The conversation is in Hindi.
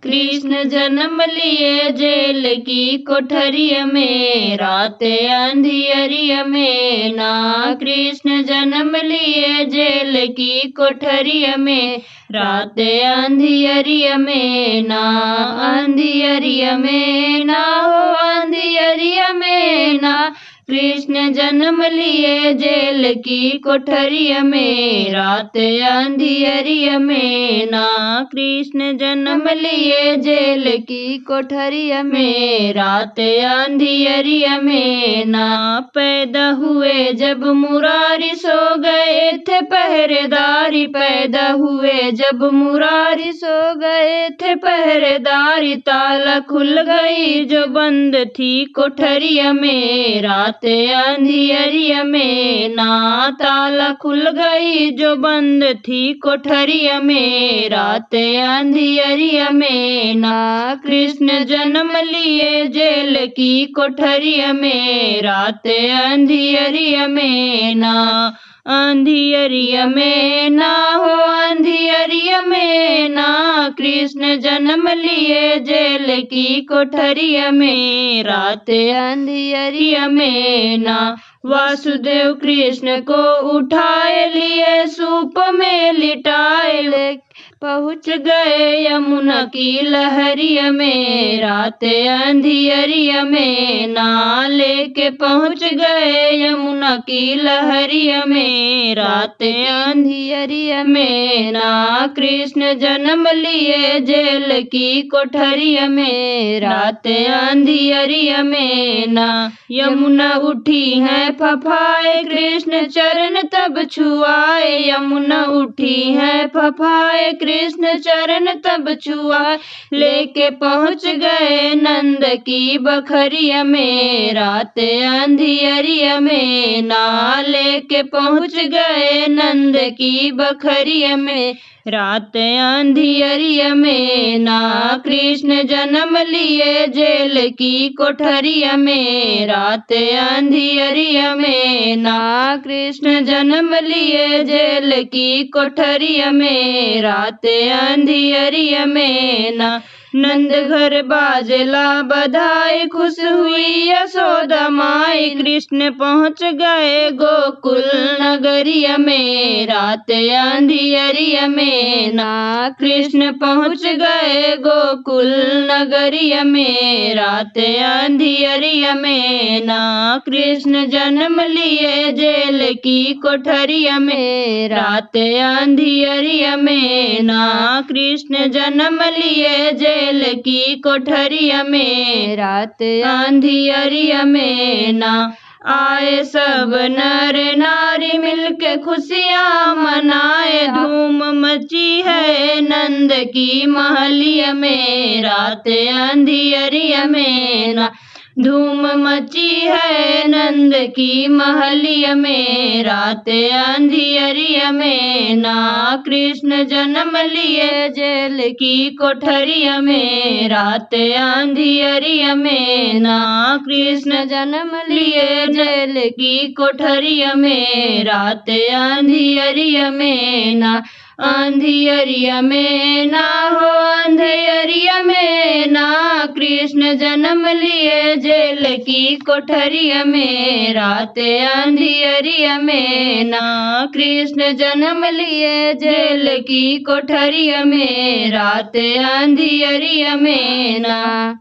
कृष्ण जन्म लिए जेल की कोठरी में, रात अंधियरी में ना। कृष्ण जन्म लिए जेल की कोठरी में, रात अंधियरी में ना। अंधियरी में ना हो अंधियरी में ना, कृष्ण जन्म लिए जेल की कोठरी में, रात अंधियरी में ना। कृष्ण जन्म लिए जेल की कोठरी में, रात अंधियरी में ना। पैदा हुए जब मुरारी सो गए थे पहरेदारी, पैदा हुए जब मुरारी सो गए थे पहरेदारी, ताला खुल गई जो बंद थी कोठरी में, रात अंधियरी में ना। ताला खुल गई जो बंद थी कोठरी में, रात अंधियरी में ना। कृष्ण जन्म लिए जेल की कोठरी में, रात अंधियरी में ना। अंधियरी में ना हो अंधियरी में ना, कृष्ण जन्म लिए जेल की कोठरी में, रात अंधियरी में ना। वासुदेव कृष्ण को उठाए लिए सूप में लिटाए, ले पहुँच गए यमुना की लहरी में, रात अंधियरी में ना। लेके पहुँच गए यमुना की लहरी में, रात अंधियरी में ना। कृष्ण जन्म लिए जेल की कोठरी में, रात अंधियरी में ना। यमुना उठी है फफाए कृष्ण चरण तब छुआए, यमुना उठी है फफाए कृष्ण चरण तब छुआए। लेके पहुँच गए नंद की बखरी में, रात अंधियरी में ना। लेके पहुँच गए नंद की बखरी में, रात अंधियरी में ना। कृष्ण जन्म लिए जेल की कोठरी में, रात अंधियरी में ना। कृष्ण जन्म लिए जेल की कोठरी में, रात अंधियरी में ना। नंद घर बाजला बधाई खुश हुई यशोदा माई, कृष्ण पहुँच गए गोकुल नगरी में, रात अंधियरी में ना। कृष्ण पहुँच गए गोकुल नगरी में, रात अंधियरी में ना। कृष्ण जन्म लिए जेल की कोठरी में, रात अंधियरी में ना। कृष्ण जन्म लिए जेल की कोठरी में, रात अंधियरी में ना। आए सब नर नारी मिलके खुशियाँ मनाए, धूम मची है नंद की महलिया में, रात अंधियरी में ना। धूम मची है नंद की महलिया में, रात अंधियरी में ना। कृष्ण जन्म लिए जेल की कोठरी में, रात अंधियरी में ना। कृष्ण जन्म लिए जेल की कोठरी में, रात अंधियरी में ना। अंधियरी में ना हो अंधियरी में ना, कृष्ण जन्म लिए जेल की कोठरी में, रात अंधियरी में ना। कृष्ण जन्म लिए जेल की कोठरी में, रात अंधियरी में ना।